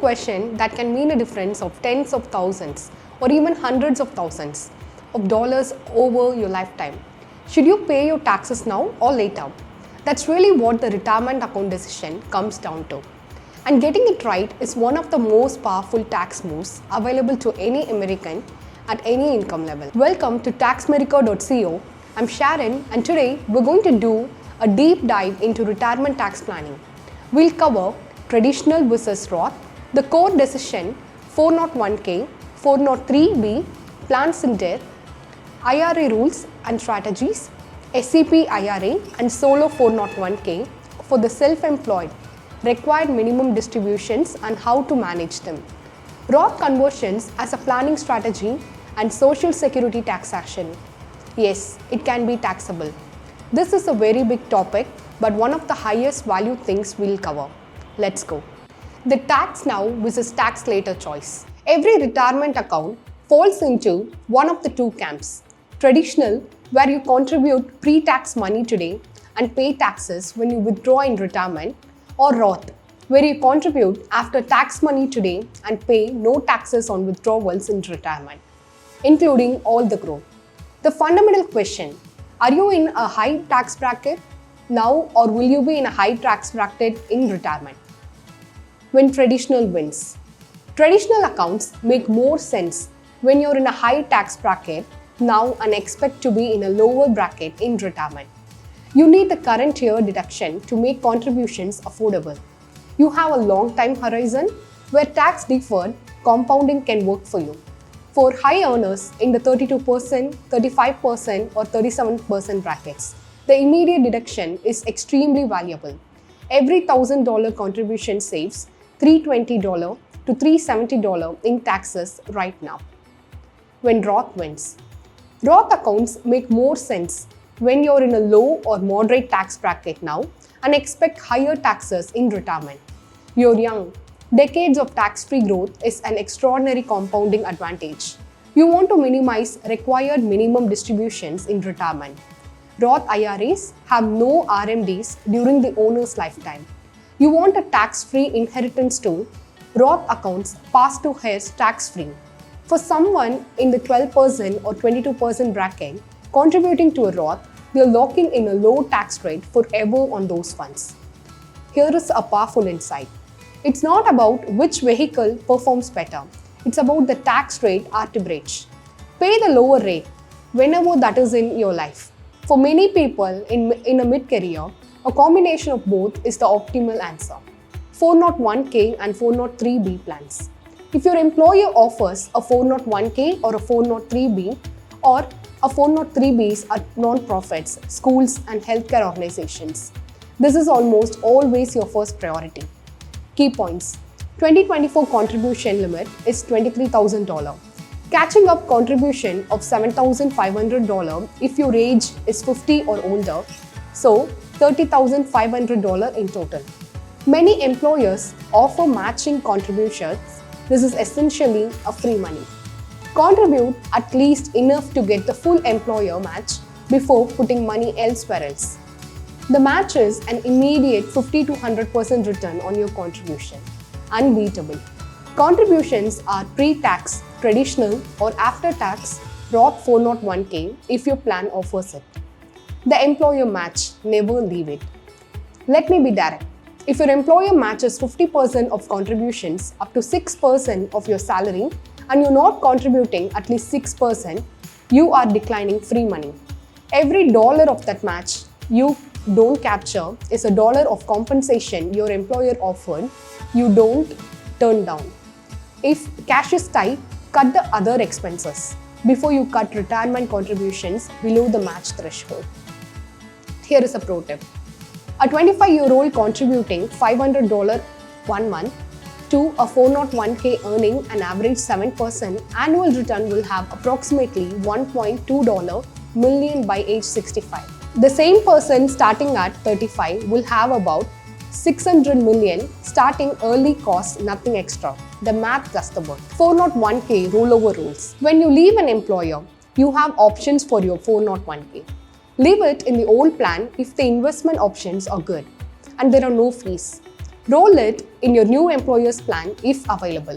question that can mean a difference of tens of thousands or even hundreds of thousands of dollars over your lifetime. Should you pay your taxes now or later? That's really what the retirement account decision comes down to. And getting it right is one of the most powerful tax moves available to any American at any income level. Welcome to taxmerica.co. I'm Sharon, and today we're going to do a deep dive into retirement tax planning. We'll cover traditional versus Roth, the core decision, 401k, 403b, plans in death, IRA rules and strategies, SEP IRA and solo 401k for the self-employed, required minimum distributions and how to manage them, Roth conversions as a planning strategy, and social security taxation. Yes, it can be taxable. This is a very big topic, but one of the highest value things we'll cover. Let's go. The tax now versus tax later choice. Every retirement account falls into one of the two camps. Traditional, where you contribute pre-tax money today and pay taxes when you withdraw in retirement, or Roth, where you contribute after tax money today and pay no taxes on withdrawals in retirement, including all the growth. The fundamental question, are you in a high tax bracket now or will you be in a high tax bracket in retirement? When traditional wins. Traditional accounts make more sense when you're in a high tax bracket now and expect to be in a lower bracket in retirement. You need the current year deduction to make contributions affordable. You have a long time horizon where tax deferred compounding can work for you. For high earners in the 32%, 35% or 37% brackets, the immediate deduction is extremely valuable. Every $1,000 contribution saves $320 to $370 in taxes right now. When Roth wins. Roth accounts make more sense when you're in a low or moderate tax bracket now and expect higher taxes in retirement. You're young. Decades of tax-free growth is an extraordinary compounding advantage. You want to minimize required minimum distributions in retirement. Roth IRAs have no RMDs during the owner's lifetime. You want a tax-free inheritance too. Roth accounts pass to heirs tax-free. For someone in the 12% or 22% bracket contributing to a Roth, you're locking in a low tax rate forever on those funds. Here is a powerful insight. It's not about which vehicle performs better. It's about the tax rate arbitrage. Pay the lower rate whenever that is in your life. For many people in a mid-career, a combination of both is the optimal answer. 401k and 403b plans. If your employer offers a 401k or a 403b or a 403bs at non-profits, schools and healthcare organizations, this is almost always your first priority. Key points. 2024 contribution limit is $23,000. Catching up contribution of $7,500 if your age is 50 or older, so $30,500 in total. Many employers offer matching contributions. This is essentially a free money. Contribute at least enough to get the full employer match before putting money elsewhere else. The match is an immediate 50 to 100% return on your contribution. Unbeatable. Contributions are pre-tax, traditional or after-tax Roth 401k if your plan offers it. The employer match, never leave it. Let me be direct. If your employer matches 50% of contributions up to 6% of your salary and you're not contributing at least 6%, you are declining free money. Every dollar of that match you don't capture is a dollar of compensation your employer offered you don't turn down. If cash is tight, cut the other expenses before you cut retirement contributions below the match threshold. Here is a pro tip. A 25-year-old contributing $500 1 month to a 401k earning an average 7% annual return will have approximately $1.2 million by age 65. The same person starting at 35 will have about $600 million starting early cost, nothing extra. The math does the work. 401k rollover rules. When you leave an employer, you have options for your 401k. Leave it in the old plan if the investment options are good and there are no fees. Roll it in your new employer's plan if available.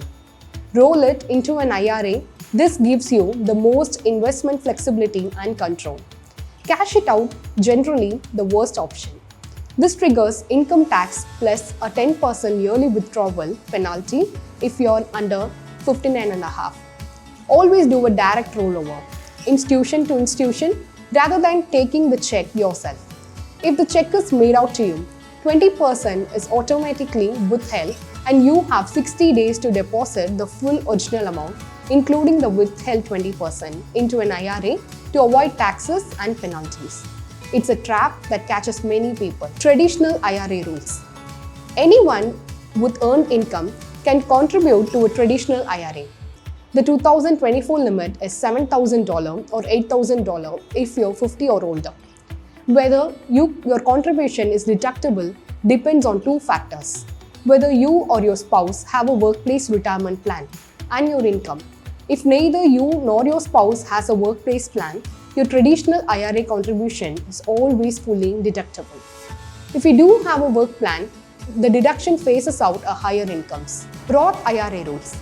Roll it into an IRA. This gives you the most investment flexibility and control. Cash it out, generally the worst option. This triggers income tax plus a 10% yearly withdrawal penalty if you're under 59.5. Always do a direct rollover, institution to institution, rather than taking the check yourself. If the check is made out to you, 20% is automatically withheld and you have 60 days to deposit the full original amount, including the withheld 20%, into an IRA to avoid taxes and penalties. It's a trap that catches many people. Traditional IRA rules. Anyone with earned income can contribute to a traditional IRA. The 2024 limit is $7,000 or $8,000 if you're 50 or older. Whether your contribution is deductible depends on two factors: whether you or your spouse have a workplace retirement plan and your income. If neither you nor your spouse has a workplace plan, your traditional IRA contribution is always fully deductible. If you do have a work plan, the deduction phases out a higher incomes. Roth IRA rules.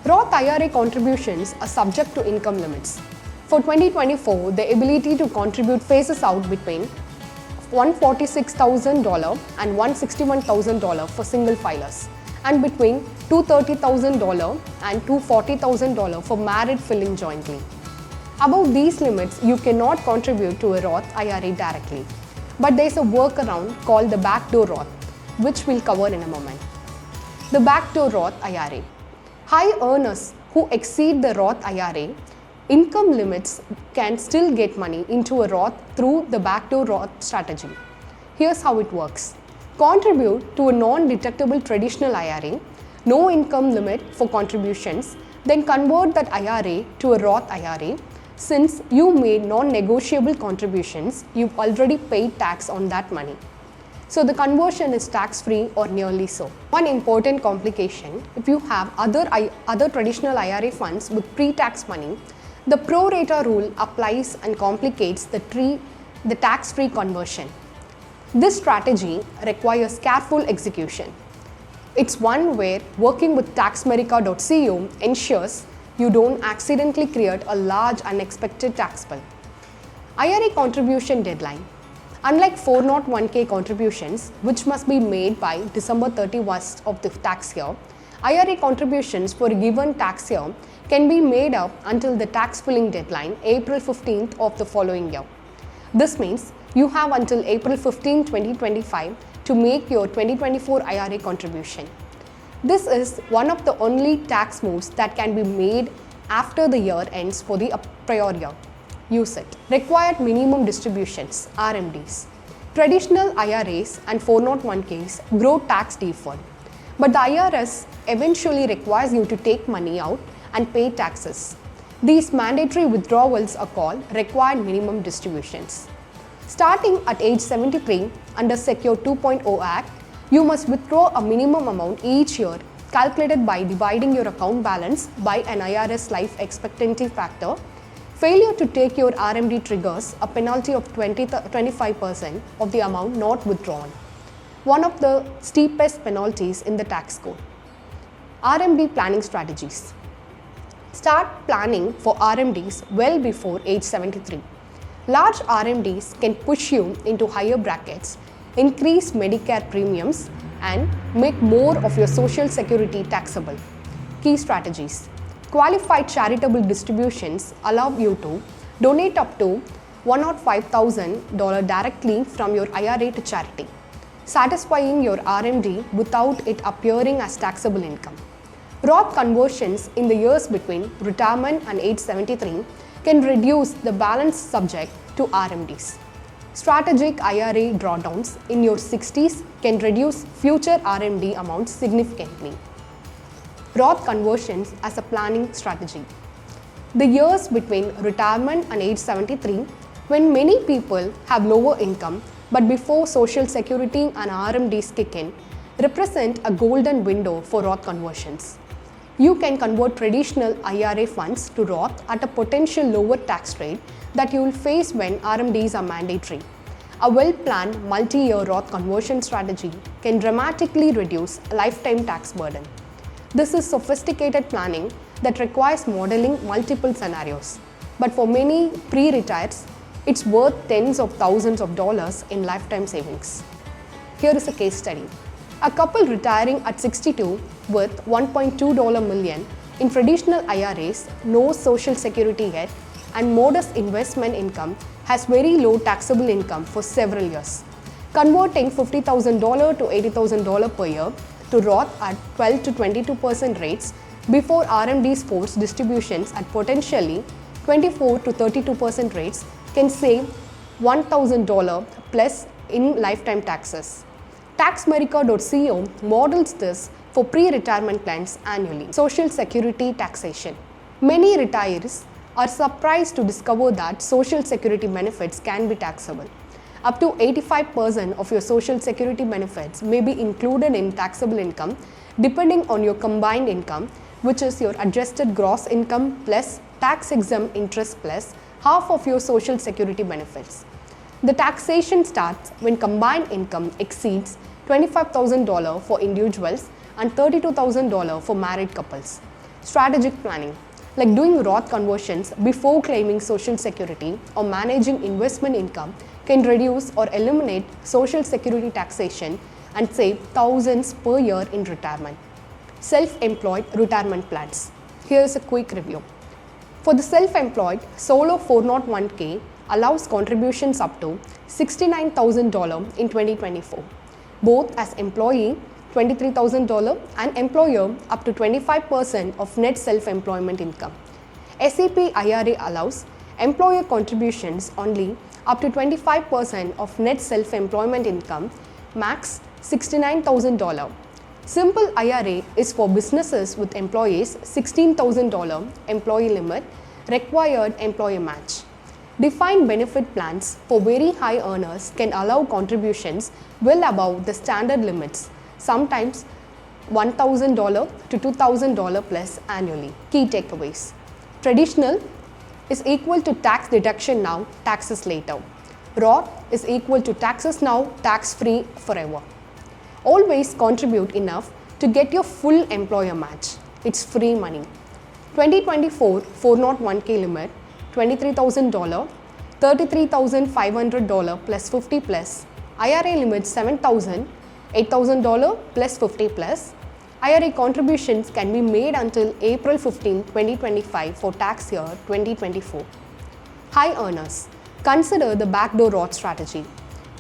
Roth IRA contributions are subject to income limits. For 2024, the ability to contribute phases out between $146,000 and $161,000 for single filers, and between $230,000 and $240,000 for married filing jointly. Above these limits, you cannot contribute to a Roth IRA directly. But there is a workaround called the Backdoor Roth, which we'll cover in a moment. The Backdoor Roth IRA. High earners who exceed the Roth IRA income limits can still get money into a Roth through the Backdoor Roth strategy. Here's how it works. Contribute to a non-deductible traditional IRA, no income limit for contributions, then convert that IRA to a Roth IRA. Since you made non-negotiable contributions, you've already paid tax on that money. So the conversion is tax-free or nearly so. One important complication: if you have other traditional IRA funds with pre-tax money, the pro rata rule applies and complicates the tax-free conversion. This strategy requires careful execution. It's one where working with taxmerica.co ensures you don't accidentally create a large unexpected tax bill. IRA contribution deadline. Unlike 401k contributions, which must be made by December 31st of the tax year, IRA contributions for a given tax year can be made up until the tax filing deadline, April 15th of the following year. This means you have until April 15, 2025 to make your 2024 IRA contribution. This is one of the only tax moves that can be made after the year ends for the prior year. Use it. Required minimum distributions, RMDs. Traditional IRAs and 401ks grow tax deferred, but the IRS eventually requires you to take money out and pay taxes. These mandatory withdrawals are called required minimum distributions. Starting at age 73 under Secure 2.0 Act, you must withdraw a minimum amount each year calculated by dividing your account balance by an IRS life expectancy factor. Failure to take your RMD triggers a penalty of 25% of the amount not withdrawn, one of the steepest penalties in the tax code. RMD planning strategies. Start planning for RMDs well before age 73. Large RMDs can push you into higher brackets, increase Medicare premiums, and make more of your Social Security taxable. Key strategies. Qualified charitable distributions allow you to donate up to $105,000 directly from your IRA to charity, satisfying your RMD without it appearing as taxable income. Roth conversions in the years between retirement and age 73 can reduce the balance subject to RMDs. Strategic IRA drawdowns in your 60s can reduce future RMD amounts significantly. Roth conversions as a planning strategy. The years between retirement and age 73, when many people have lower income but before Social Security and RMDs kick in, represent a golden window for Roth conversions. You can convert traditional IRA funds to Roth at a potential lower tax rate that you will face when RMDs are mandatory. A well-planned multi-year Roth conversion strategy can dramatically reduce lifetime tax burden. This is sophisticated planning that requires modeling multiple scenarios. But for many pre-retires, it's worth tens of thousands of dollars in lifetime savings. Here is a case study. A couple retiring at 62 with $1.2 million in traditional IRAs, no social security yet, and modest investment income has very low taxable income for several years. Converting $50,000 to $80,000 per year to Roth at 12 to 22% rates before RMDs force distributions at potentially 24 to 32% rates can save $1,000 plus in lifetime taxes. Taxamerica.co models this for pre-retirement plans annually. Social Security taxation. Many retirees are surprised to discover that Social Security benefits can be taxable. Up to 85% of your Social Security benefits may be included in taxable income depending on your combined income, which is your adjusted gross income plus tax-exempt interest plus half of your Social Security benefits. The taxation starts when combined income exceeds $25,000 for individuals and $32,000 for married couples. Strategic planning, like doing Roth conversions before claiming Social Security or managing investment income, can reduce or eliminate Social Security taxation and save thousands per year in retirement. Self-employed retirement plans. Here is a quick review. For the self-employed, solo 401k allows contributions up to $69,000 in 2024, both as employee $23,000 and employer up to 25% of net self-employment income. SEP IRA allows employer contributions only up to 25% of net self-employment income, max $69,000. Simple IRA is for businesses with employees $16,000 employee limit, required employer match. Defined benefit plans for very high earners can allow contributions well above the standard limits, sometimes $1,000 to $2,000 plus annually. Key takeaways. Traditional is equal to tax deduction now, taxes later. Roth is equal to taxes now, tax-free forever. Always contribute enough to get your full employer match. It's free money. 2024 401k limit $23,000, $33,500 plus 50 plus. IRA limit $7,000, $8,000 plus 50 plus. IRA contributions can be made until April 15, 2025 for tax year 2024. High earners. Consider the backdoor Roth strategy.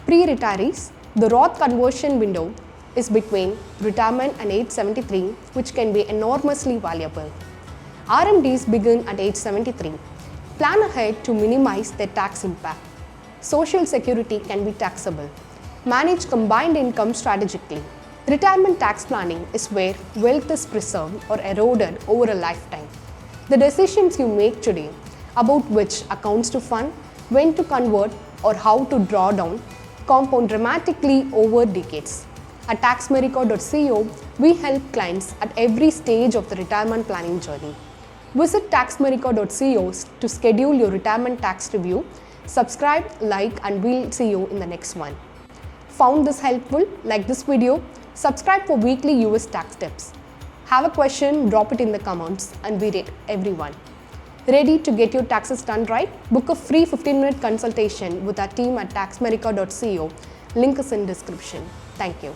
Pre-retirees, the Roth conversion window is between retirement and age 73, which can be enormously valuable. RMDs begin at age 73. Plan ahead to minimize their tax impact. Social Security can be taxable. Manage combined income strategically. Retirement tax planning is where wealth is preserved or eroded over a lifetime. The decisions you make today about which accounts to fund, when to convert, or how to draw down compound dramatically over decades. At taxamerica.co, we help clients at every stage of the retirement planning journey. Visit taxamerica.co to schedule your retirement tax review. Subscribe, like, and we'll see you in the next one. Found this helpful? Like this video, subscribe for weekly US tax tips. Have a question, drop it in the comments, and we rate everyone. Ready to get your taxes done right? Book a free 15-minute consultation with our team at taxamerica.co. Link is in description. Thank you.